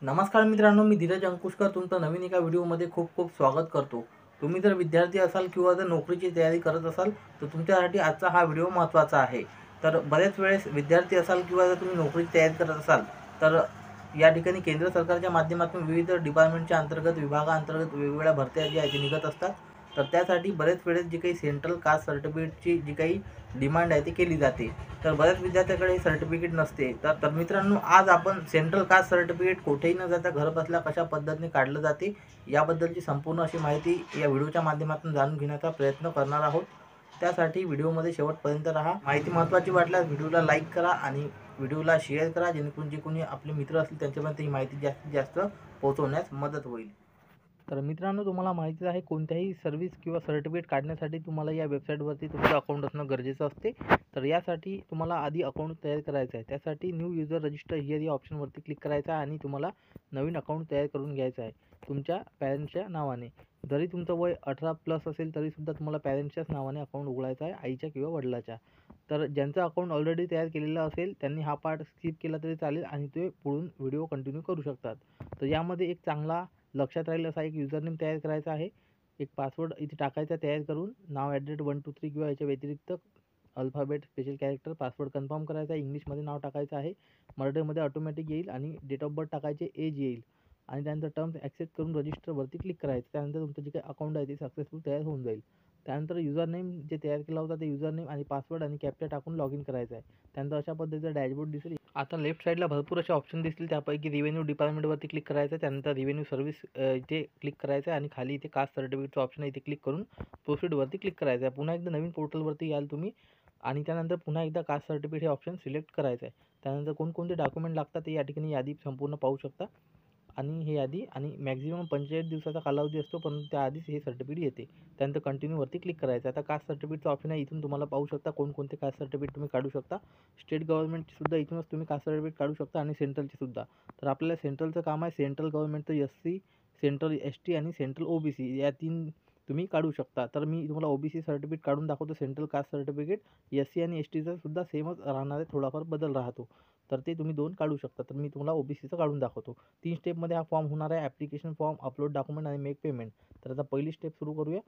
नमस्कार मित्रांनो, मी धीरज अंकुशकर तुमचं नवीन एका व्हिडिओमध्ये खूप खूप स्वागत करतो। तुम्ही जर विद्यार्थी असाल किंवा जर नोकरीची तयारी करत असाल तर तुमच्यासाठी आजचा हा व्हिडिओ महत्त्वाचा आहे। तर बरेच वेळेस विद्यार्थी असाल किंवा जर तुम्ही नोकरीची तयारी करत असाल तर या ठिकाणी केंद्र सरकारच्या माध्यमातून विविध डिपार्टमेंटच्या अंतर्गत विभागाअंतर्गत वेगवेगळ्या भरत्या ज्या आहेत निघत असतात। तर त्यासाठी बरेच वेळेस जी काही सेंट्रल कास्ट सर्टिफिकेटची जी काही डिमांड आहे ती केली जाते। तर बऱ्याच विद्यार्थ्यांकडे हे सर्टिफिकेट नसते। तर मित्रांनो, आज आपण सेंट्रल कास्ट सर्टिफिकेट कुठेही न जाता घरबसल्या कशा पद्धतीने काढलं जाते याबद्दलची संपूर्ण अशी माहिती या व्हिडिओच्या माध्यमातून जाणून घेण्याचा प्रयत्न करणार आहोत। त्यासाठी व्हिडिओमध्ये शेवटपर्यंत राहा। माहिती महत्त्वाची वाटल्यास व्हिडिओला लाईक करा आणि व्हिडिओला शेअर करा, जेणेकरून जे कोणी आपले मित्र असतील त्यांच्यापर्यंत ही माहिती जास्तीत जास्त पोहोचवण्यास मदत होईल। तर मित्रांनो, तुम्हाला माहिती आहे कोणत्याही सर्व्हिस किंवा सर्टिफिकेट काढण्यासाठी तुम्हाला या वेबसाईटवरती तुमचं अकाउंट असणं गरजेचं असते। तर यासाठी तुम्हाला आधी अकाउंट तयार करायचं आहे। त्यासाठी न्यू युजर रजिस्टर हिअर या ऑप्शनवरती क्लिक करायचं आहे आणि तुम्हाला नवीन अकाउंट तयार करून घ्यायचं आहे तुमच्या पॅरेंट्सच्या नावाने। जरी तुमचं वय 18+ असेल तरीसुद्धा तुम्हाला पॅरेंट्सच्याच नावाने अकाउंट उघडायचं आहे, आईच्या किंवा वडिलाच्या। तर ज्यांचं अकाउंट ऑलरेडी तयार केलेलं असेल त्यांनी हा पार्ट स्किप केला तरी चालेल आणि ते पुढून व्हिडिओ कंटिन्यू करू शकतात। तर यामध्ये एक चांगला लक्षात राहील असा एक युजरनेम तयार करायचा आहे, एक पासवर्ड इथे टाकायचा तयार करून, नाव ॲट 1 2 3 किंवा याच्या व्यतिरिक्त alphabet special character, password confirm करायचा आहे, इंग्लिशमध्ये नाव टाकायचं आहे, मराठीमध्ये ऑटोमॅटिक येईल आणि डेट ऑफ बर्थ टाकायचे, एज येईल आणि त्यानंतर टर्म्स ॲक्सेप्ट करून रजिस्टरवरती क्लिक करायचं। त्यानंतर तुमचं जे काही अकाउंट आहे ते सक्सेसफुल तयार होऊन जाईल। त्यानंतर युजरनेम जे तयार केला होता ते युजरनेम आणि पासवर्ड आणि कॅप्चा टाकून लॉग इन करायचं आहे। त्यानंतर अशा पद्धतीचा डॅशबोर्ड दिसेल। आता लेफ्ट साईडला भरपूर असे ऑप्शन दिसतील, त्यापैकी रेव्हेन्यू डिपार्टमेंटवरती क्लिक करायचं आहे। त्यानंतर रेव्हेन्यू सर्व्हिस इथे क्लिक करायचं आहे आणि खाली इथे कास्ट सर्टिफिकेटचं ऑप्शन आहे, इथे क्लिक करून प्रोसीडवरती क्लिक करायचं आहे। पुन्हा एकदा नवीन पोर्टलवरती याल तुम्ही आणि त्यानंतर पुन्हा एकदा कास्ट सर्टिफिकेट हे ऑप्शन सिलेक्ट करायचं आहे। त्यानंतर कोणकोणते डॉक्युमेंट लागतात ते या ठिकाणी यादी संपूर्ण पाहू शकता आणि हे यादी आणि मॅक्झिमम 45 दिवसाचा कालावधी असतो, परंतु त्याआधीच हे सर्टिफिकेट येते। त्यानंतर कंटिन्यूवरती क्लिक करायचं आहे। आता कास्ट सर्टिफिकेटचं ऑप्शन आहे, इथून तुम्हाला पाहू शकता कोणकोणते कास्ट सर्टिफिकेट तुम्ही काढू शकता। स्टेट गव्हर्नमेंटची सुद्धा इथूनच तुम्ही कास्ट सर्टिफिकेट काढू शकता आणि सेंट्रलची सुद्धा। तर आपल्याला सेंट्रलचं काम आहे, सेंट्रल गव्हर्नमेंटचं SC, सेंट्रल ST आणि सेंट्रल OBC या 3 तुम्ही काढू शकता। तर मी तुम्हाला OBC सर्टिफिकेट काढून दाखवतो। सेंट्रल कास्ट सर्टिफिकेट SC आणि STचं सुद्धा सेमच राहणार आहे, थोडाफार बदल राहतो। तर ते तुम्ही 2 काढू शकता। तर मी तुम्हाला OBCचं काढून दाखवतो। 3 स्टेपमध्ये हा फॉर्म होणार आहे, ॲप्लिकेशन फॉर्म, अपलोड डॉक्युमेंट आणि मेक पेमेंट। तर आता पहिली स्टेप सुरू करूया।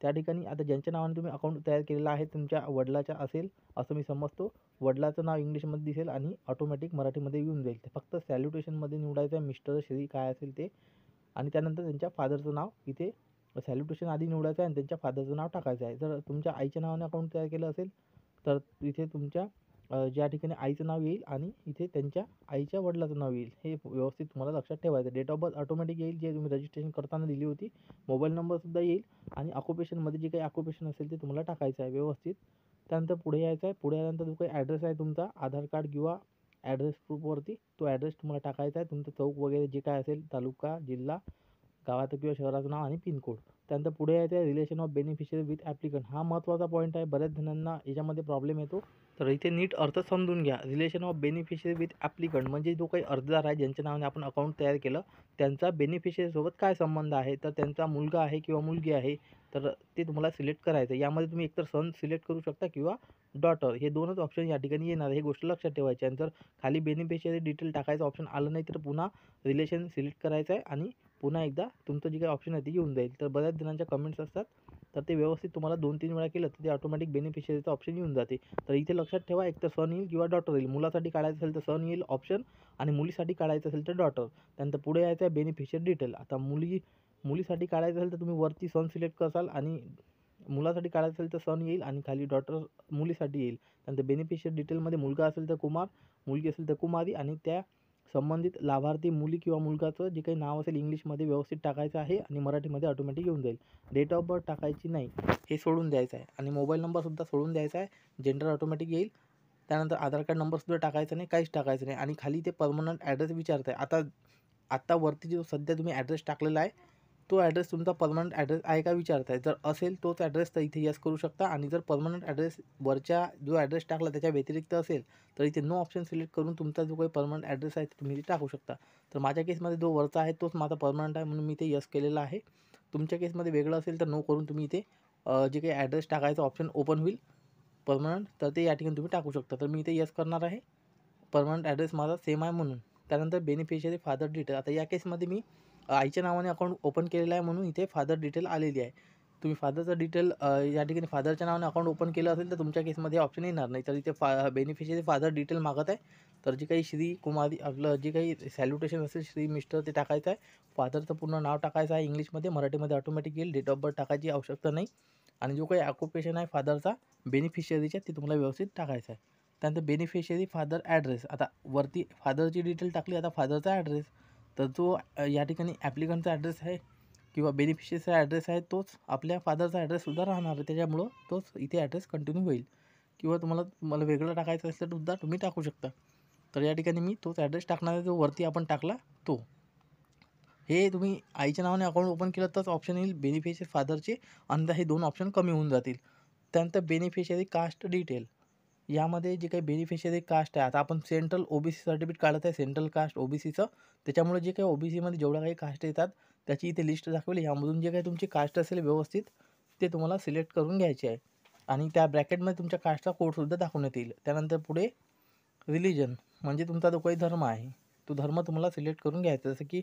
त्या ठिकाणी आता ज्यांच्या नावाने तुम्ही अकाउंट तयार केलेलं आहे तुमच्या वडिलाच्या असेल असं मी समजतो। वडिलाचं नाव इंग्लिशमध्ये दिसेल आणि ऑटोमॅटिक मराठीमध्ये येऊन जाईल। फक्त सॅल्युटेशनमध्ये निवडायचं आहे, मिस्टर, श्री काय असेल ते आणि त्यानंतर त्यांच्या फादरचं नाव इथे सॅल्युटेशन आधी निवडायचं आहे आणि त्यांच्या फादरचं नाव टाकायचं आहे। जर तुमच्या आईच्या नावाने अकाउंट तयार केलं असेल तर इथे तुमच्या ज्या ठिकाणी आईचं नाव येईल आणि इथे त्यांच्या आईच्या वडिलाचं नाव येईल, हे व्यवस्थित तुम्हाला लक्षात ठेवायचं। डेट ऑफ बर्थ ऑटोमॅटिक येईल, जे तुम्ही रजिस्ट्रेशन करताना दिली होती। मोबाईल नंबरसुद्धा येईल आणि ऑक्युपेशनमध्ये जे काही ऑक्युपेशन असेल ते तुम्हाला टाकायचं आहे व्यवस्थित। त्यानंतर पुढे यायचं आहे। पुढे आल्यानंतर जो काही ॲड्रेस आहे तुमचा आधार कार्ड किंवा ॲड्रेस प्रूफवरती तो ॲड्रेस तुम्हाला टाकायचा आहे। तुमचं चौक वगैरे जे काय असेल, तालुका, जिल्हा, गावाचं किंवा शहराचं नाव आणि पिनकोड। त्यानंतर पुढे यायचं आहे, relation of beneficiary with applicant. हा महत्त्वाचा पॉईंट आहे, बऱ्याच जणांना याच्यामध्ये प्रॉब्लेम येतो। तर इथे नीट अर्थ समजून घ्या। Relation of beneficiary with applicant म्हणजे जो काही अर्जदार आहे, ज्यांच्या नावाने आपण अकाउंट तयार केलं, त्यांचा बेनिफिशियरीसोबत काय संबंध आहे। तर त्यांचा मुलगा आहे किंवा मुलगी आहे, तर ते तुम्हाला सिलेक्ट करायचं आहे। यामध्ये तुम्ही एकतर सन सिलेक्ट करू शकता किंवा डॉटर, हे 2च ऑप्शन या ठिकाणी येणार, ही गोष्ट लक्षात ठेवायची आहे। जर खाली बेनिफिशियरी डिटेल टाकायचं ऑप्शन आलं नाही तर पुन्हा रिलेशन सिलेक्ट करायचं आहे आणि पुन्हा एकदा तुमचं जे काही ऑप्शन आहे ते येऊन जाईल। तर बऱ्याच जणांच्या कमेंट्स असतात, तर ते व्यवस्थित तुम्हाला 2-3 वेळा केलं तर ते ऑटोमॅटिक बेनिफिशियरीचं ऑप्शन येऊन जाते। तर इथे लक्षात ठेवा, एकतर सन येईल किंवा डॉटर येईल। मुलासाठी काढायचं असेल तर सन येईल ऑप्शन आणि मुलीसाठी काढायचं असेल तर डॉटर। त्यानंतर पुढे यायचं आहे बेनिफिशियरी डिटेल। आता मुलीसाठी काढायचं असेल तर तुम्ही वरती सन सिलेक्ट कराल आणि मुलासाठी काढायचं असेल तर सन येईल आणि खाली डॉटर मुलीसाठी येईल। त्यानंतर बेनिफिशियरी डिटेलमध्ये मुलगा असेल तर कुमार, मुलगी असेल तर कुमारी आणि त्या संबंधित लाभार्थी मुली किंवा मुलगाचं जे काही नाव असेल इंग्लिशमध्ये व्यवस्थित टाकायचं आहे आणि मराठीमध्ये ऑटोमॅटिक येऊन जाईल। डेट ऑफ बर्थ टाकायची नाही, हे सोडून द्यायचं आहे आणि मोबाईल नंबरसुद्धा सोडून द्यायचा आहे, जेंडर ऑटोमॅटिक येईल। त्यानंतर आधार कार्ड नंबरसुद्धा टाकायचा नाही, काहीच टाकायचं नाही आणि खाली ते पर्मनंट ॲड्रेस विचारत आहे। आता वरती जो सध्या तुम्ही ॲड्रेस टाकलेला आहे तो ॲड्रेस तुमचा पर्मनंट ॲड्रेस आहे का विचारत आहे। जर असेल तोच ॲड्रेस तर इथे यस करू शकता आणि जर पर्मनंट ॲड्रेस वरच्या जो ॲड्रेस टाकला त्याच्या व्यतिरिक्त असेल तर इथे नो ऑप्शन सिलेक्ट करून तुमचा जो काही पर्मनंट ॲड्रेस आहे ते तुम्ही इथे टाकू शकता। तर माझ्या केसमध्ये जो वरचा आहे तोच माझा पर्मनंट आहे म्हणून मी इथे यस केलेला आहे। तुमच्या केसमध्ये वेगळं असेल तर नो करून तुम्ही इथे जे काही ॲड्रेस टाकायचा ऑप्शन ओपन होईल पर्मनंट, तर ते या ठिकाणी तुम्ही टाकू शकता। तर मी इथे यस करणार आहे, पर्मनंट ॲड्रेस माझा सेम आहे म्हणून। त्यानंतर बेनिफिशियरी फादर डिटेल. आता या केसमध्ये मी आईच्या नावाने अकाउंट ओपन केलेलं आहे म्हणून इथे फादर डिटेल आलेली आहे. तुम्ही फादरचं डिटेल या ठिकाणी फादरच्या नावाने अकाउंट ओपन केलं असेल तर तुमच्या केसमध्ये ऑप्शन येणार नाही. तर इथे बेनिफिशियरी फादर डिटेल मागत आहे. तर जे काही श्री कुमारी आपलं जे काही सॅल्युटेशन असेल श्री मिस्टर ते टाकायचं आहे. फादरचं पूर्ण नाव टाकायचं आहे इंग्लिशमध्ये, मराठीमध्ये ऑटोमॅटिक येईल. डेट ऑफ बर्थ टाकायची आवश्यकता नाही. आणि जो काही ऑक्युपेशन आहे फादरचा बेनिफिशियरीचा ते तुम्हाला व्यवस्थित टाकायचं आहे. त्यानंतर बेनिफिशियरी फादर ॲड्रेस. आता वरती फादरची डिटेल टाकली, आता फादरचा ॲड्रेस. तर जो या ठिकाणी ॲप्लिकंटचा ॲड्रेस आहे किंवा बेनिफिशियरीचा ॲड्रेस आहे तोच आपल्या फादरचा ॲड्रेससुद्धा राहणार आहे. त्याच्यामुळं तोच इथे ॲड्रेस कंटिन्यू होईल. किंवा तुम्हाला वेगळं टाकायचं असेल तर सुद्धा तुम्ही टाकू शकता. तर या ठिकाणी मी तोच ॲड्रेस टाकणार आहे जो वरती आपण टाकला तो. हे तुम्ही आईच्या नावाने अकाउंट ओपन केलं तरच ऑप्शन येईल बेनिफिशियरी फादरचे, अन्यथा हे 2 ऑप्शन कमी होऊन जातील. त्यानंतर बेनिफिशियरी कास्ट डिटेल. यामध्ये जे काही बेनिफिशियरी कास्ट आहे, आता आपण सेंट्रल OBC सर्टिफिकेट काढत आहे सेंट्रल कास्ट OBCचं. त्याच्यामुळे जे काही OBCमध्ये जेवढ्या काही कास्ट येतात त्याची इथे लिस्ट दाखवली. यामधून जे काही तुमची कास्ट असेल व्यवस्थित ते तुम्हाला सिलेक्ट करून घ्यायचे आहे. आणि त्या ब्रॅकेटमध्ये तुमच्या कास्टचा कोडसुद्धा दाखवण्यात येईल. त्यानंतर पुढे रिलिजन म्हणजे तुमचा जो काही धर्म आहे तो धर्म तुम्हाला सिलेक्ट करून घ्यायचा. जसं की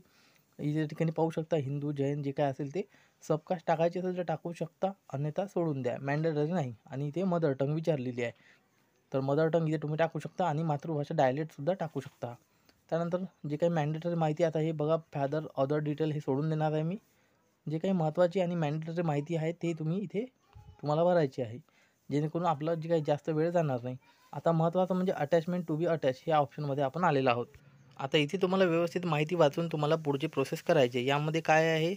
या ठिकाणी पाहू शकता हिंदू जैन जे काय असेल ते सबकास्ट टाकायचे असेल तर टाकू शकता, अन्यथा सोडून द्या, मॅन्डेटरी नाही. आणि इथे मदर टंग विचारलेली आहे तर मदर टंग इथे तुम्ही टाकू शकता आणि मातृभाषा डायलेक्टसुद्धा टाकू शकता. त्यानंतर जे काही मॅन्डेटरी माहिती आता हे बघा फादर अदर डिटेल हे सोडून देणार आहे मी. जे काही महत्त्वाची आणि मॅन्डेटरी माहिती आहे ते तुम्ही इथे तुम्हाला भरायची आहे जेणेकरून आपलं जे काही जास्त वेळ जाणार नाही. आता महत्त्वाचं म्हणजे अटॅचमेंट टू बी अटॅच ह्या ऑप्शनमध्ये आपण आलेलो आहोत. आता इथे तुम्हाला व्यवस्थित माहिती वाचून तुम्हाला पुढची प्रोसेस करायची आहे. यामध्ये काय आहे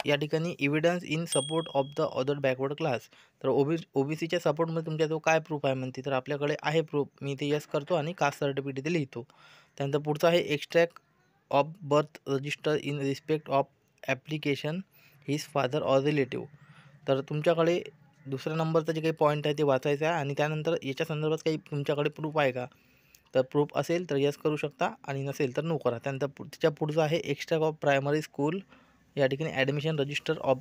या ठिकाणी evidence in support of the other backward class. तर OBCच्या सपोर्टमध्ये तुमच्या जो काय प्रूफ आहे म्हणते तर आपल्याकडे आहे प्रूफ. मी इथे यस करतो आणि कास्ट सर्टिफिकेट इथे लिहितो. त्यानंतर पुढचं आहे extract of birth register in respect of application his father or relative. तर तुमच्याकडे दुसऱ्या नंबरचं जे काही पॉईंट आहे ते वाचायचं आहे. आणि त्यानंतर याच्या संदर्भात काही तुमच्याकडे प्रूफ आहे का, तर प्रूफ असेल तर यस करू शकता आणि नसेल तर नो करा. त्यानंतर त्याच्या पुढचं आहे एक्स्ट्रॅक्ट ऑफ प्रायमरी स्कूल या ठिकाणी admission register of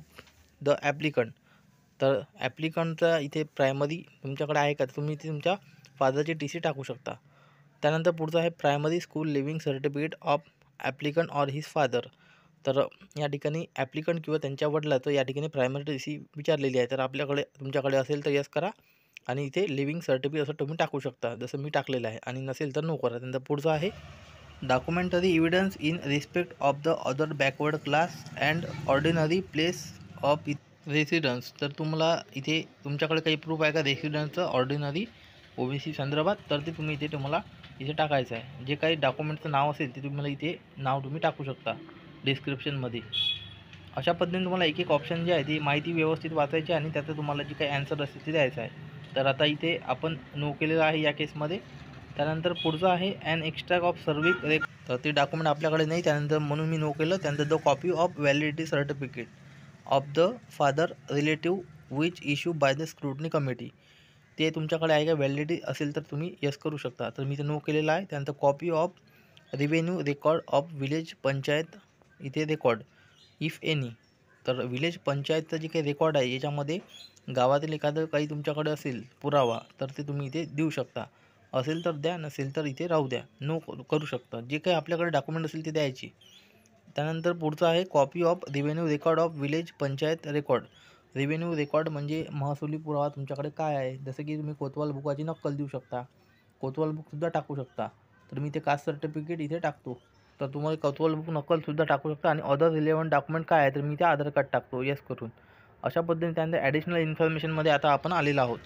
the applicant. तर ॲप्लिकंटचा इथे प्रायमरी तुमच्याकडे आहे का, तुम्ही इथे तुमच्या फादरची TC टाकू शकता. त्यानंतर पुढचं आहे primary school leaving certificate of applicant or his father. तर या ठिकाणी ॲप्लिकंट किंवा त्यांच्या वडिलाचं या ठिकाणी प्रायमरी TC विचारलेली आहे. तर तुमच्याकडे असेल तर यस करा आणि इथे लिव्हिंग सर्टिफिकेट असं तुम्ही टाकू शकता जसं मी टाकलेलं आहे. आणि नसेल तर नो करा. त्यानंतर पुढचं आहे documentary evidence in respect of the other backward class and ordinary place of residence. तर तुम्हाला इथे तुमच्याकडे काही प्रूफ आहे का रेसिडन्सचं ऑर्डिनरी OBC संदर्भात, तर ते तुम्ही तुम्हाला इथे टाकायचं आहे. जे काही डॉक्युमेंटचं नाव असेल ते तुम्हाला इथे नाव तुम्ही टाकू शकता डिस्क्रिप्शनमध्ये. अशा पद्धतीने तुम्हाला एक ऑप्शन जे आहे ती माहिती व्यवस्थित वाचायची आणि त्याचं तुम्हाला जे काही ॲन्सर असेल ते द्यायचं आहे. तर आता इथे आपण नो केलेलं आहे या केसमध्ये. त्यानंतर पुढचं आहे ॲन एक्स्ट्रॅक्ट ऑफ सर्विस तर ते डॉक्युमेंट आपल्याकडे नाही, त्यानंतर म्हणून मी नो केलं. त्यानंतर the copy of validity certificate of the father relative which issue by the scrutiny committee. ते तुमच्याकडे आहे का, व्हॅलिडिटी असेल तर तुम्ही यस करू शकता. तर मी ते नो केलेलं आहे. त्यानंतर copy of revenue record of village panchayat इथे रेकॉर्ड इफ एनी. तर विलेज पंचायतचं जे काही रेकॉर्ड आहे याच्यामध्ये गावातील एखादं काही तुमच्याकडे असेल पुरावा तर ते तुम्ही इथे देऊ शकता. असेल तर द्या, नसेल तर इथे राहू द्या, नो करू शकता. जे काही आपल्याकडे डॉक्युमेंट असेल ते द्यायची. त्यानंतर पुढचं आहे copy of revenue record of village panchayat record. Revenue record म्हणजे महसुली पुरावा तुमच्याकडे काय आहे. जसं की तुम्ही कोतवाल बुकाची नक्कल देऊ शकता, कोतवाल बुकसुद्धा टाकू शकता. तर मी ते कास्ट सर्टिफिकेट इथे टाकतो. तर तुम्हाला कोतवाल बुक नक्कलसुद्धा टाकू शकता. आणि अदर रिलेव्हंट डॉक्युमेंट काय आहे तर मी ते आधार कार्ड टाकतो यस करून. अशा पद्धतीने त्यानंतर ॲडिशनल इन्फॉर्मेशनमध्ये आता आपण आलेलो आहोत.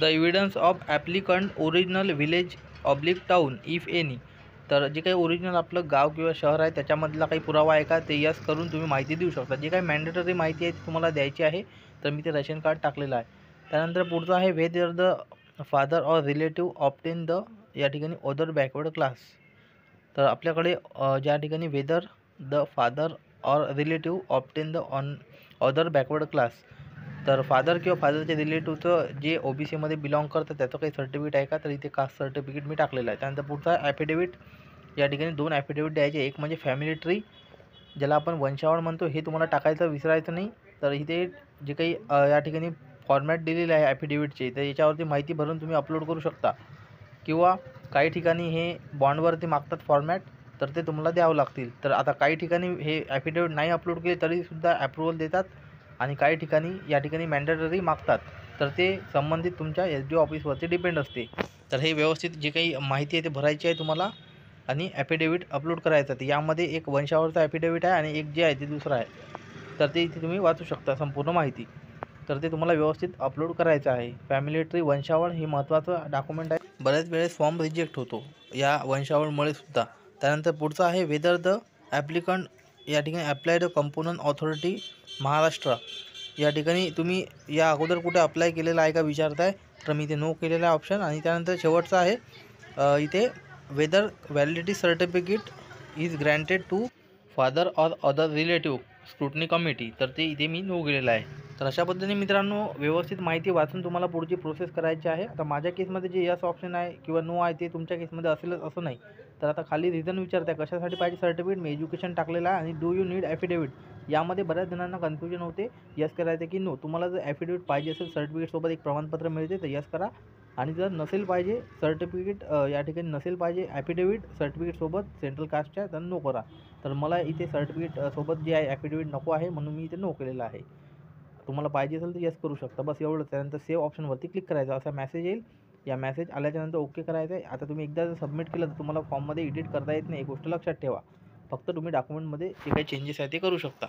The evidence of applicant original village oblique town if any. तर जे काही ओरिजिनल आपलं गाव किंवा शहर आहे त्याच्यामधला काही पुरावा आहे का ते यस करून तुम्ही माहिती देऊ शकता. जे काही मॅन्डेटरी माहिती आहे ती तुम्हाला द्यायची आहे. तर मी ते रेशन कार्ड टाकलेलं आहे. त्यानंतर पुढचं आहे whether the father or relative obtain the या ठिकाणी अदर बॅकवर्ड क्लास. तर आपल्याकडे ज्या ठिकाणी whether the father or relative obtain the other backward class. तर फादर किंवा फादरच्या रिलेटिव्हचं जे OBCमध्ये बिलॉंग करतं त्याचं काही सर्टिफिकेट आहे का, तर इथे कास्ट सर्टिफिकेट मी टाकलेलं आहे. त्यानंतर पुढचा ॲफिडेविट. या ठिकाणी 2 ॲफिडेविट द्यायचे. एक म्हणजे फॅमिली ट्री ज्याला आपण वंशावळ म्हणतो हे तुम्हाला टाकायचं विसरायचं नाही. तर इथे जे काही या ठिकाणी फॉर्मॅट दिलेले आहे ॲफिडेविटचे तर याच्यावरती माहिती भरून तुम्ही अपलोड करू शकता. किंवा काही ठिकाणी हे बॉन्डवरती मागतात फॉर्मॅट तर ते तुम्हाला द्यावं लागतील. तर आता काही ठिकाणी हे ॲफिडेविट नाही अपलोड केले तरीसुद्धा ॲप्रुव्हल देतात आणि काही ठिकाणी या ठिकाणी मॅन्डेटरी मागतात. तर ते संबंधित तुमच्या SDO ऑफिसवरती डिपेंड असते. तर हे व्यवस्थित जे काही माहिती आहे ते भरायची आहे तुम्हाला आणि ॲफिडेविट अपलोड करायचं आहे. यामध्ये एक वंशावळचा ॲफिडेविट आहे आणि एक जे आहे ते दुसरं आहे. तर ते इथे तुम्ही वाचू शकता संपूर्ण माहिती. तर ते तुम्हाला व्यवस्थित अपलोड करायचं आहे. फॅमिली ट्री वंशावळ हे महत्त्वाचं डॉक्युमेंट आहे. बऱ्याच वेळेस फॉर्म रिजेक्ट होतो या वंशावळमुळे सुद्धा. त्यानंतर पुढचं आहे वेदर द ॲप्लिकंट या ठिकाणी apply the component authority Maharashtra. या ठिकाणी तुम्ही या अगोदर कुठे अप्लाय केलेलं आहे का विचारताय, तर मी इथे नो केलेला आहे ऑप्शन. आणि त्यानंतर शेवटचं आहे इथे whether validity certificate is granted to father or other relative scrutiny committee. तर ते इथे मी नो केलेलं आहे. तर अशा पद्धतीने मित्रांनो व्यवस्थित माहिती वाचून तुम्हाला पुढची प्रोसेस करायची आहे. आता माझ्या केसमध्ये जे यस ऑप्शन आहे किंवा नो आहे ते तुमच्या केसमध्ये असेलच असं नाही. तर आता खाली रिझन विचारताय कशासाठी पाहिजे सर्टिफिकेट, मी एज्युकेशन टाकलेलं आहे आणि डू यू नीड ॲफिडेविट. यामध्ये बऱ्याच जणांना कन्फ्युजन होते, यस करायचं की नो. तुम्हाला जर ॲफिडेविट पाहिजे असेल सर्टिफिकेटसोबत एक प्रमाणपत्र मिळते तर यस करा. आणि जर नसेल पाहिजे सर्टिफिकेट या ठिकाणी नसेल पाहिजे ॲफिडेविट सर्टिफिकेटसोबत सेंट्रल कास्टच्या तर नो करा. तर मला इथे सर्टिफिकेट सोबत जे आहे ॲफिडेविट नको आहे म्हणून मी इथे नो केलेलं आहे. तुम्हाला पाहिजे असेल तर यस करू शकता, बस एवढंच. त्यानंतर सेव्ह ऑप्शनवरती क्लिक करायचं. असा मेसेज येईल. या मेसेज आल्याच्यानंतर ओके करायचं आहे. आता तुम्ही एकदा जर सबमिट केलं तर तुम्हाला फॉर्ममध्ये एडिट करता येत नाही, एक गोष्ट लक्षात ठेवा. फक्त तुम्ही डॉक्युमेंटमध्ये जे काही चेंजेस आहे ते करू शकता.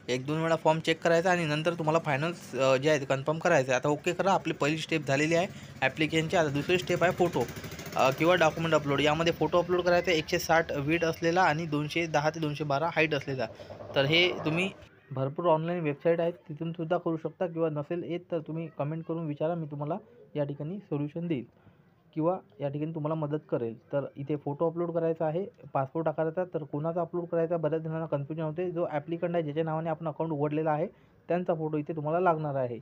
1-2 वेळा फॉर्म चेक करायचा आणि नंतर तुम्हाला फायनल जे आहे ते कन्फर्म करायचं आहे. आता ओके करा. आपली पहिली स्टेप झालेली आहे ॲप्लिकेशनची. आता दुसरी स्टेप आहे फोटो किंवा डॉक्युमेंट अपलोड. यामध्ये फोटो अपलोड करायचा 160 विड्थ असलेला आणि 210 ते 212 हाईट असलेला. तर हे तुम्ही भरपूर ऑनलाईन वेबसाईट आहेत तिथून सुद्धा करू शकता किंवा नसेल येत तर तुम्ही कमेंट करून विचारा, मी तुम्हाला या ठिकाणी सोल्युशन देईल किंवा या ठिकाणी तुम्हाला मदत करेल. तर इथे फोटो अपलोड करायचा आहे, पासपोर्ट आकाराचा. तर कोणाचा अपलोड करायचा बऱ्याच जणांना कन्फ्युजन होते. जो ॲप्लिकंट आहे ज्याच्या नावाने आपण अकाउंट उघडलेला आहे त्यांचा फोटो इथे तुम्हाला लागणार आहे.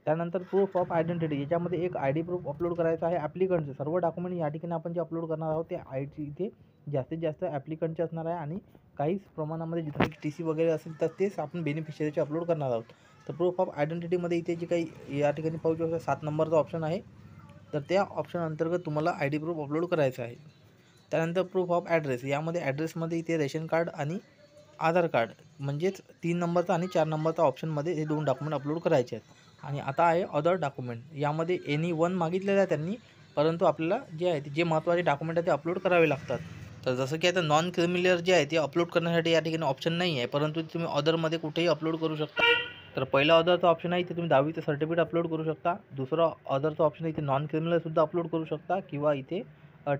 त्यानंतर प्रूफ ऑफ आयडेंटिटी, याच्यामध्ये एक ID प्रूफ अपलोड करायचं आहे ॲप्लिकंटचं. सर्व डॉक्युमेंट या ठिकाणी आपण जे अपलोड करणार आहोत ते इथे जास्तीत जास्त ॲप्लिकंटचे असणार आहे आणि काहीच प्रमाणामध्ये जिथे TC वगैरे असेल तर तेच आपण बेनिफिशियरीचे अपलोड करणार आहोत. तर प्रूफ ऑफ आयडेंटिटीमध्ये इथे जे काही या ठिकाणी पाहू शकता 7 नंबरचा ऑप्शन आहे. तर त्या ऑप्शन अंतर्गत तुम्हाला ID प्रूफ अपलोड करायचं आहे. त्यानंतर प्रूफ ऑफ ॲड्रेस, यामध्ये ॲड्रेसमध्ये इथे रेशन कार्ड आणि आधार कार्ड म्हणजेच 3 नंबरचा आणि 4 नंबरचा ऑप्शनमध्ये हे 2 डॉक्युमेंट अपलोड करायचे आहेत. आणि आता आहे अदर डॉक्युमेंट. यामध्ये एनी वन मागितलेलं आहे त्यांनी, परंतु आपल्याला जे आहे जे महत्त्वाचे डॉक्युमेंट आहे ते अपलोड करावे लागतात. तर जसं की आता नॉन क्रिमिलियर जे आहे ते अपलोड करण्यासाठी या ठिकाणी ऑप्शन नाही आहे, परंतु तुम्ही अदरमध्ये कुठेही अपलोड करू शकता. तर पहिला अदरचा ऑप्शन आहे इथे तुम्ही 10वीचं सर्टिफिकेट अपलोड करू शकता. दुसरा अदरचा ऑप्शन इथे नॉन क्रिमिनलसुद्धा अपलोड करू शकता किंवा इथे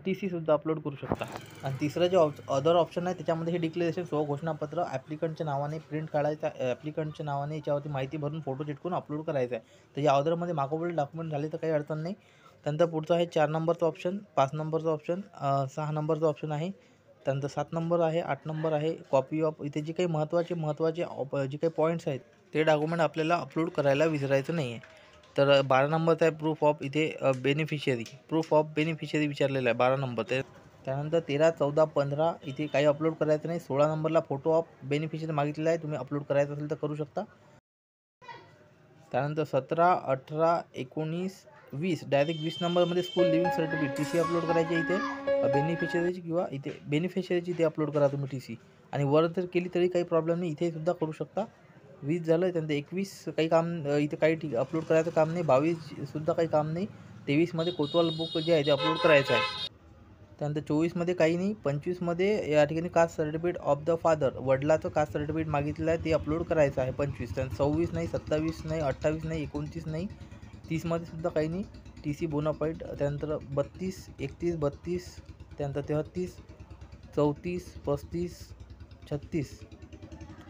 TCसुद्धा अपलोड करू शकता. आणि तिसरं जे अदर ऑप्शन आहे त्याच्यामध्ये हे डिक्लेरेशन स्वघोषणापत्र ॲप्लिकंटच्या नावाने प्रिंट काढायचं, ॲप्लिकंटच्या नावाने याच्यावरती माहिती भरून फोटो चिटकून अपलोड करायचं आहे. तर या अदरमध्ये मागोवरील डॉक्युमेंट झाले तर काही अडचण नाही. त्यानंतर पुढचं आहे 4 नंबरचा ऑप्शन, 5 नंबरचा ऑप्शन, 6 नंबरचा ऑप्शन आहे. त्यानंतर 7 नंबर आहे, 8 नंबर आहे. कॉपी ऑफ, इथे जे काही महत्त्वाचे जे काही पॉईंट्स आहेत ते डॉक्युमेंट आपल्याला अपलोड करायला विसरायचं नाही आहे. तर 12 नंबरचा आहे प्रूफ ऑफ इथे बेनिफिशियरी, प्रूफ ऑफ बेनिफिशियरी विचारलेला आहे 12 नंबर. त्यानंतर 13, 14, 15 इथे काही अपलोड करायचं नाही. 16 नंबरला फोटो ऑफ बेनिफिशियरी मागितलेला आहे, तुम्ही अपलोड करायचं असेल तर करू शकता. त्यानंतर 17, 18, 19, 20 डायरेक्ट 20 नंबरमध्ये school leaving certificate TC upload करायची इथे बेनिफिशियरीची किंवा इथे बेनिफिशियरीची इथे अपलोड करा तुम्ही TC. आणि वर जर केली तरी काही प्रॉब्लेम नाही, इथे सुद्धा करू शकता. 20 झालं, त्यानंतर 21 काही काम इथे काही अपलोड करायचं काम नाही. 22सुद्धा काही काम नाही. 23मध्ये कोतवाल बुक जे आहे ते अपलोड करायचं आहे. त्यानंतर 24मध्ये काही नाही. 25मध्ये या ठिकाणी caste certificate of the father, वडिलाचं कास्ट सर्टिफिकेट मागितलेलं आहे ते अपलोड करायचं आहे 25. त्यानंतर 26 नाही, 27 नाही, 28 नाही, 29 नाही. 30मध्ये सुद्धा काही नाही. TC bonafide. त्यानंतर 32, 31, 32, त्यानंतर 33, 34, 35, 36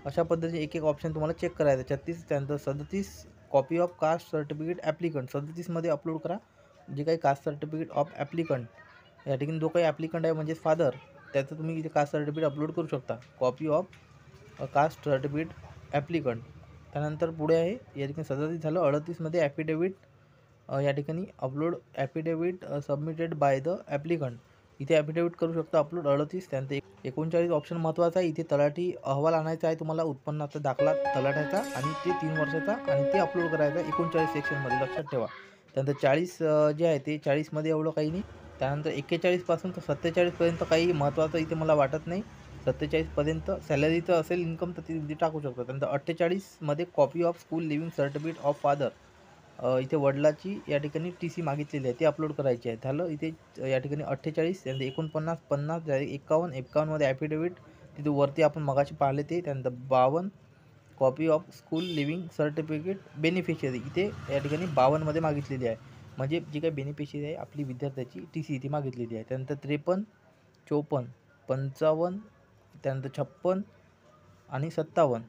अशा पद्धतीचे एक ऑप्शन तुम्हाला चेक करायचं आहे. 36, त्यानंतर 37 copy of caste certificate applicant 37मध्ये अपलोड करा जे काही कास्ट सर्टिफिकेट ऑफ ॲप्लिकंट. या ठिकाणी जो काही ॲप्लिकंट आहे म्हणजे फादर, त्याचं तुम्ही इथे कास्ट सर्टिफिकेट अपलोड करू शकता. Copy of caste certificate applicant. त्यानंतर पुढे आहे या ठिकाणी 37 झालं. 38मध्ये ॲफिडेविट या ठिकाणी upload affidavit submitted by the applicant. इथे ॲफिडेविट करू शकता अपलोड 38. त्यानंतर 39 ऑप्शन महत्त्वाचा आहे. इथे तलाठी अहवाल आणायचा आहे तुम्हाला, उत्पन्नाचा दाखला तलाठ्याचा आणि ते 3 वर्षाचा, आणि ते अपलोड करायचं आहे 39 सेक्शनमध्ये, लक्षात ठेवा. त्यानंतर 40 जे आहे ते 40मध्ये एवढं काही नाही. त्यानंतर 41 पासून तर 47पर्यंत काही महत्त्वाचं इथे मला वाटत नाही. 47पर्यंत सॅलरीचं असेल इन्कम तर ती टाकू शकतो. त्यानंतर 48मध्ये copy of school leaving certificate of father, इथे वडिलाची या ठिकाणी टी-सी मागितलेली आहे, ती अपलोड करायची आहे. झालं इथे या ठिकाणी 48, त्यानंतर 49, 50, 51, 51मध्ये ॲफिडेविट, तिथे वरती आपण मगाशी पाहिले ते. त्यानंतर 52 copy of school leaving certificate beneficiary, इथे या ठिकाणी 52मध्ये मागितलेली आहे. म्हणजे जी काही बेनिफिशियरी आहे आपली विद्यार्थ्याची टी-सी इथे मागितलेली आहे. त्यानंतर 53, 54, 55, त्यानंतर 56 आणि 57,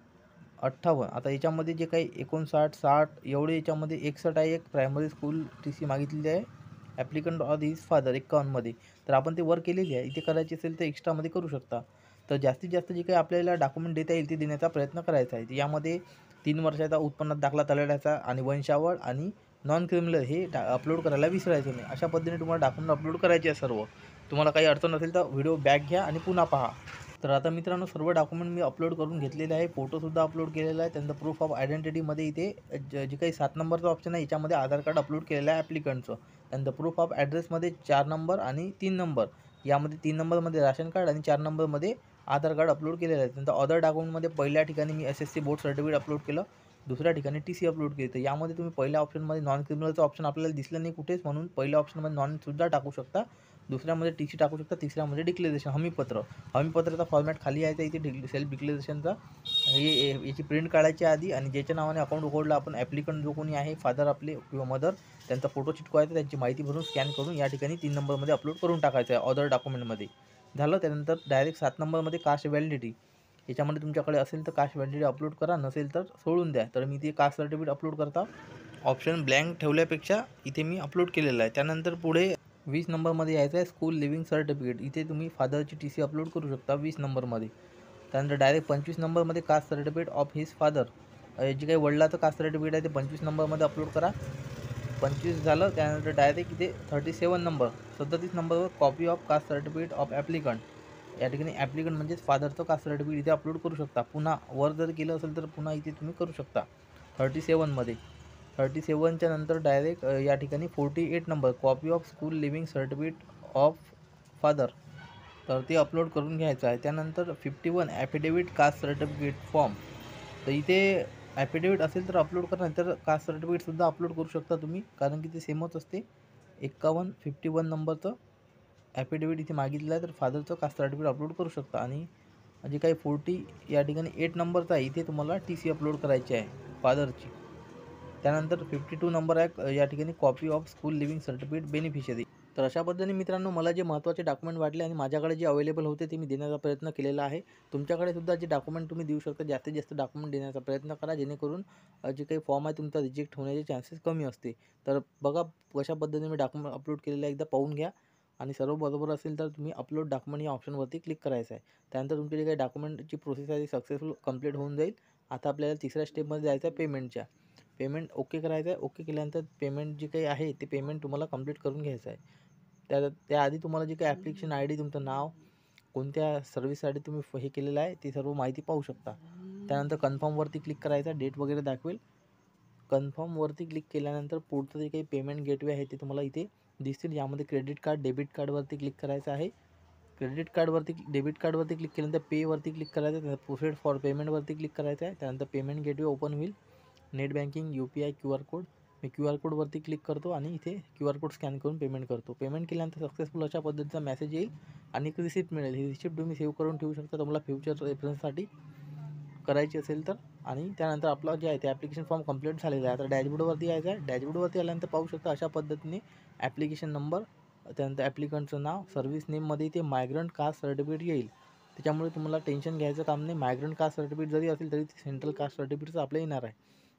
58. आता याच्यामध्ये जे काही 59, 60 एवढे याच्यामध्ये 61 आहे. एक प्रायमरी स्कूल टी-सी मागितलेली आहे ॲप्लिकंट ऑर हिज फादर 51मध्ये. तर आपण ते वर केलेली आहे. इथे करायची असेल तर एक्स्ट्रामध्ये करू शकता. तर जास्तीत जास्त जे काही आपल्याला डॉक्युमेंट देता येईल ते देण्याचा प्रयत्न करायचा आहे. यामध्ये 3 वर्षाचा उत्पन्नात दाखला तलाठ्याचा आणि वंशावळ आणि नॉन क्रिमिनल हे अपलोड करायला विसरायचं नाही. अशा पद्धतीने तुम्हाला डॉक्युमेंट अपलोड करायचे आहे सर्व. तुम्हाला काही अडचण असेल तर व्हिडिओ बॅक घ्या आणि पुन्हा पहा. तर आता मित्रांनो सर्व डॉक्युमेंट मी अपलोड करून घेतलेले आहे. फोटोसुद्धा अपलोड केलेला आहे. त्यानंतर प्रूफ ऑफ आयडेंटिटीमध्ये इथे जे काही 7 नंबरचा ऑप्शन आहे याच्यामध्ये आधार कार्ड अपलोड केलेलं आहे ॲप्लिकंटचं. त्यानंतर प्रूफ ऑफ ॲड्रेसमध्ये 4 नंबर आणि 3 नंबर, यामध्ये 3 नंबरमध्ये राशन कार्ड आणि 4 नंबरमध्ये आधार कार्ड अपलोड केलेलं आहे. त्यानंतर अदर डॉक्युमेंटमध्ये पहिल्या ठिकाणी मी SSC बोर्ड सर्टिफिकेट अपलोड केलं, दुसऱ्या ठिकाणी टी-सी अपलोड केली. तर यामध्ये तुम्ही पहिल्या ऑप्शनमध्ये नॉन क्रिमिनलचं ऑप्शन आपल्याला दिसलं नाही कुठेच, म्हणून पहिल्या ऑप्शनमध्ये नॉनसुद्धा टाकू शकता, दुसऱ्यामध्ये टी-सी टाकू शकता, तिसऱ्यामध्ये डिक्लेरेशन हमीपत्र. हमीपत्राचा फॉर्मॅट खाली यायचा इथे सेल्फ डिक्लेरेशनचा. याची प्रिंट काढायची आधी आणि ज्याच्या नावाने अकाउंट उघडलं आपण ॲप्लिकंट जो कोणी आहे फादर आपले किंवा मदर, त्यांचा फोटो चिटकवायचा, त्यांची माहिती भरून स्कॅन करून या ठिकाणी 3 नंबरमध्ये अपलोड करून टाकायचं आहे अदर डॉक्युमेंटमध्ये. झालं. त्यानंतर डायरेक्ट 7 नंबरमध्ये कास्ट व्हॅलिडिटी, याच्यामध्ये तुमच्याकडे असेल तर कास्ट व्हॅलिडिटी अपलोड करा, नसेल तर सोडून द्या. तर मी ते कास्ट सर्टिफिकेट अपलोड करता ऑप्शन ब्लँक ठेवल्यापेक्षा इथे मी अपलोड केलेलं आहे. त्यानंतर पुढे 20 नंबरमध्ये यायचं आहे स्कूल लिव्हिंग सर्टिफिकेट, इथे तुम्ही फादरची टी-सी अपलोड करू शकता 20 नंबरमध्ये. त्यानंतर डायरेक्ट 25 नंबरमध्ये caste certificate of his father, जे काही वडिलाचं कास्ट सर्टिफिकेट आहे ते 25 नंबरमध्ये अपलोड करा. 25 झालं. त्यानंतर डायरेक्ट इथे 37 नंबर, 37 नंबरवर copy of caste certificate of applicant, या ठिकाणी ॲप्लिकंट म्हणजेच फादरचं कास्ट सर्टिफिकेट इथे अपलोड करू शकता. पुन्हा वर जर केलं असेल तर पुन्हा इथे तुम्ही करू शकता 37मध्ये. 37च्या नंतर डायरेक्ट या ठिकाणी 48 number copy of school leaving certificate of father, तर ते अपलोड करून घ्यायचं आहे. त्यानंतर 51 ॲफिडेविट कास्ट सर्टिफिकेट फॉर्म, तर इथे ॲफिडेविट असेल तर अपलोड करा, नाहीतर कास्ट सर्टिफिकेटसुद्धा अपलोड करू शकता तुम्ही, कारण की ते सेमच असते. 51 नंबरचं ॲफिडेविट इथे मागितलं आहे, तर फादरचं कास्ट सर्टिफिकेट अपलोड करू शकता. आणि जे काही 40 या ठिकाणी 8 नंबरचं आहे, इथे तुम्हाला टी-सी अपलोड करायची आहे फादरची. त्यानंतर 52 नंबर आहे या ठिकाणी copy of school leaving certificate beneficiary. तर अशा पद्धतीने मित्रांनो मला जे महत्त्वाचे डॉक्युमेंट वाटले आणि माझ्याकडे जे अवेलेबल होते ते मी देण्याचा प्रयत्न केलेला आहे. तुमच्याकडे सुद्धा जे डॉक्युमेंट तुम्ही देऊ शकता, जास्तीत जास्त डॉक्युमेंट देण्याचा प्रयत्न करा, जेणेकरून जे काही फॉर्म आहे तुमचा रिजेक्ट होण्याचे चान्सेस कमी असते. तर बघा कशा पद्धतीने मी डॉक्युमेंट अपलोड केलेलं आहे, एकदा पाहून घ्या आणि सर्व बरोबर असेल तर तुम्ही अपलोड डॉक्युमेंट या ऑप्शनवरती क्लिक करायचं आहे. त्यानंतर तुमची जे काही डॉक्युमेंटची प्रोसेस आहे ती सक्सेसफुल कंप्लीट होऊन जाईल. आता आपल्याला तिसऱ्या स्टेपमध्ये जायचं आहे पेमेंटच्या. पेमेंट ओके करायचं आहे. ओके केल्यानंतर पेमेंट जे काही आहे ते पेमेंट तुम्हाला कंप्लीट करून घ्यायचं आहे. त्याआधी तुम्हाला जे काही ॲप्लिकेशन आय डी, तुमचं नाव, कोणत्या सर्व्हिससाठी तुम्ही हे केलेलं आहे ती सर्व माहिती पाहू शकता. त्यानंतर कन्फर्मवरती क्लिक करायचं, डेट वगैरे दाखवेल. कन्फर्मवरती क्लिक केल्यानंतर पुढचं जे काही पेमेंट गेटवे आहे ते तुम्हाला इथे दिसतील. यामध्ये क्रेडिट कार्ड, डेबिट कार्डवरती क्लिक करायचं आहे. डेबिट कार्डवरती क्लिक केल्यानंतर पेवरती क्लिक करायचं आहे. त्यानंतर प्रोसेड फॉर पेमेंटवरती क्लिक करायचं आहे. त्यानंतर पेमेंट गेटवे ओपन होईल. Net banking, UPI, QR code. मी QR कोडवरती क्लिक करतो आणि इथे QR कोड स्कॅन करून पेमेंट करतो. पेमेंट केल्यानंतर सक्सेसफुल अशा पद्धतीचा मेसेज येईल आणि एक रिसिप्ट मिळेल. ही रिसिप्ट तुम्ही सेव्ह करून ठेवू शकता तुम्हाला फ्युचर रेफरन्ससाठी करायची असेल तर. आणि त्यानंतर आपलं जे आहे ते ॲप्लिकेशन फॉर्म कंप्लीट झालेला आहे. आता डॅशबोर्डवरती यायचं आहे. डॅशबोर्डवरती आल्यानंतर पाहू शकता अशा पद्धतीने ॲप्लिकेशन नंबर, त्यानंतर ॲप्लिकंटचं नाव, सर्व्हिस नेममध्ये इथे मायग्रंट कास्ट सर्टिफिकेट येईल. त्याच्यामुळे तुम्हाला टेन्शन घ्यायचं काम नाही. मायग्रंट कास्ट सर्टिफिकेट जरी असेल तरी सेंट्रल कास्ट सर्टिफिकेटचं आपलं येणार आहे.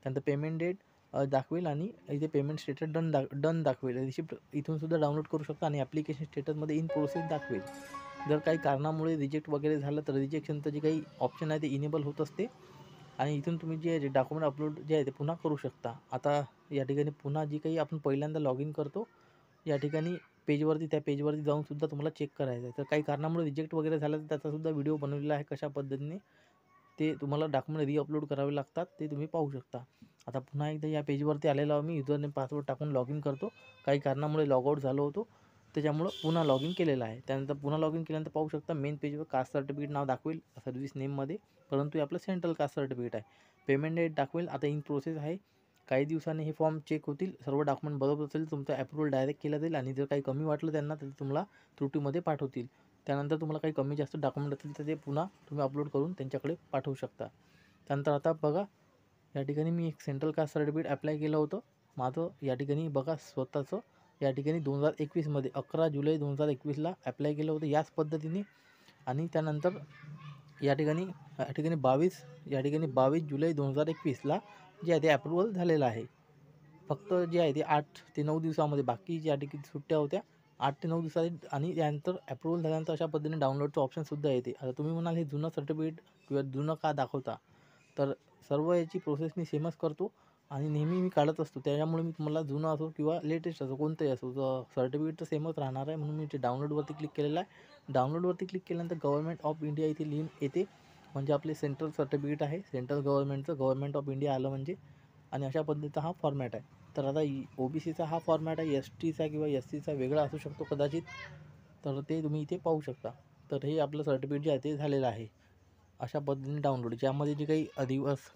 त्यानंतर पेमेंट डेट दाखवेल आणि इथे पेमेंट स्टेटस डन दाखवेल. रिसिप्ट इथून सुद्धा डाउनलोड करू शकता आणि ॲप्लिकेशन स्टेटसमध्ये इन प्रोसेस दाखवेल. जर काही कारणामुळे रिजेक्ट वगैरे झालं तर रिजेक्शनचं जे काही ऑप्शन आहे ते इनेबल होत असते आणि इथून तुम्ही जे डॉक्युमेंट अपलोड जे आहे ते पुन्हा करू शकता. आता या ठिकाणी पुन्हा जी काही आपण पहिल्यांदा लॉग इन करतो या ठिकाणी त्या पेजवरती जाऊन सुद्धा तुम्हाला चेक करायचं आहे. तर काही कारणामुळे रिजेक्ट वगैरे झालं तर त्याचासुद्धा व्हिडिओ बनवलेला आहे कशा पद्धतीने ते तुम्हाला डॉक्युमेंट रिअपलोड करावे लागतात ते तुम्ही पाहू शकता. आता पुन्हा एकदा या पेजवरती आलेलो आहो मी. युजरनेम पासवर्ड टाकून लॉग इन करतो. काही कारणामुळे लॉगआउट झालो होतो त्याच्यामुळं पुन्हा लॉग इन केलेलं आहे. त्यानंतर पुन्हा लॉग इन केल्यानंतर पाहू शकता मेन पेजवर कास्ट सर्टिफिकेट नाव दाखवेल सर्व्हिस नेममध्ये, परंतु हे आपलं सेंट्रल कास्ट सर्टिफिकेट आहे. पेमेंट डेट दाखवेल आता इन प्रोसेस आहे. काही दिवसांनी हे फॉर्म चेक होतील, सर्व डॉक्युमेंट बरोबर असेल तुमचं अप्रूव्हल डायरेक्ट केलं जाईल आणि जर काही कमी वाटलं त्यांना तर तुम्हाला त्रुटीमध्ये पाठवतील. त्यानंतर तुम्हाला काही कमी जास्त डॉक्युमेंट असतील तर ते पुन्हा तुम्ही अपलोड करून त्यांच्याकडे पाठवू शकता. त्यानंतर आता बघा या ठिकाणी मी एक सेंट्रल कास्ट सर्टिफिकेट अप्लाय केलं होतं माझं. या ठिकाणी बघा स्वतःचं या ठिकाणी 2021मध्ये 11 जुलै 2021ला अप्लाय केलं होतं याच पद्धतीने. आणि त्यानंतर या ठिकाणी 22 जुलै 2021ला जे आहे ते अप्रूव्हल झालेलं आहे. फक्त जे आहे ते 8 ते 9 दिवसामध्ये, बाकी ज्या ठिकाणी सुट्ट्या होत्या 8 ते 9 दिवसात. आणि त्यानंतर अप्रूव्हल झाल्यानंतर अशा पद्धतीने डाउनलोडचं ऑप्शनसुद्धा येते. आता तुम्ही म्हणाल हे जुनं सर्टिफिकेट किंवा जुनं का दाखवता, तर सर्व याची प्रोसेस मी सेमच करतो आणि नेहमी मी काढत असतो. त्याच्यामुळे मी तुम्हाला जुनं असो किंवा लेटेस्ट असो कोणतंही असो सर्टिफिकेट तर सेमच राहणार आहे. म्हणून मी ते डाउनलोडवरती क्लिक केलेलं आहे. डाउनलोडवरती क्लिक केल्यानंतर गव्हर्नमेंट ऑफ इंडिया इथे लिहून येते, म्हणजे आपले सेंट्रल सर्टिफिकेट आहे. सेंट्रल गव्हर्नमेंट ऑफ इंडिया आलं म्हणजे. आणि अशा पद्धतीचा हा फॉर्मॅट आहे. तर आता OBCचा हा फॉर्मॅट आहे, STचा किंवा SCचा वेगळा असू शकतो कदाचित, तर ते तुम्ही इथे पाहू शकता. तर हे आपलं सर्टिफिकेट जे आहे ते झालेलं आहे अशा पद्धतीने डाउनलोड. ज्यामध्ये जे काही दिवस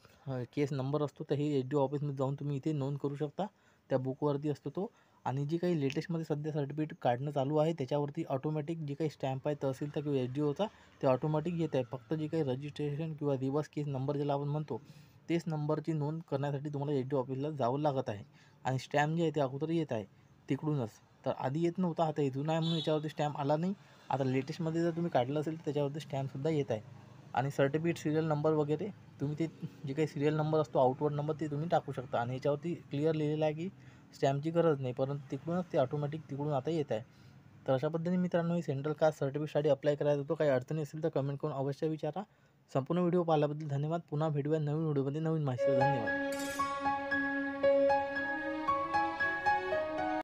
केस नंबर असतो तर हे SDO ऑफिसमध्ये जाऊन तुम्ही इथे नोंद करू शकता. त्या बुकवरती असतो तो. आणि जी काही लेटेस्टमध्ये सध्या सर्टिफिकेट काढणं चालू आहे त्याच्यावरती ऑटोमॅटिक जे काही स्टॅम्प आहे तहसीलचा किंवा SDOचा ते ऑटोमॅटिक येत आहे. फक्त जे काही रजिस्ट्रेशन किंवा रिवर्स केस नंबर ज्याला आपण म्हणतो तेच नंबरची नोंद करण्यासाठी तुम्हाला SDO ऑफिसला जावं लागत आहे. आणि स्टॅम्प जे आहे ते अगोदर येत आहे तिकडूनच. तर आधी येत नव्हता, आता इथून आहे म्हणून याच्यावरती स्टॅम्प आला नाही. आता लेटेस्टमध्ये जर तुम्ही काढलं असेल तर त्याच्यावरती स्टॅम्पसुद्धा येत आहे. आणि सर्टिफिकेट सिरियल नंबर वगैरे तुम्ही ते जे काही सिरियल नंबर असतो आउटवर्ड नंबर ते तुम्ही टाकू शकता. आणि याच्यावरती क्लिअर लिहिलेलं आहे की स्टॅम्पची गरज नाही, परंतु तिकडूनच ते ऑटोमॅटिक तिकडून आता येत आहे. तर अशा पद्धतीने मित्रांनो ही सेंट्रल कास्ट सर्टिफिकेटसाठी अप्लाय करायचा होतो. काही अडचणी असेल तर कमेंट करून अवश्य विचारा. संपूर्ण व्हिडिओ पाहिल्याबद्दल धन्यवाद. पुन्हा भेटूया नवीन व्हिडिओमध्ये नवीन माहिती. धन्यवाद.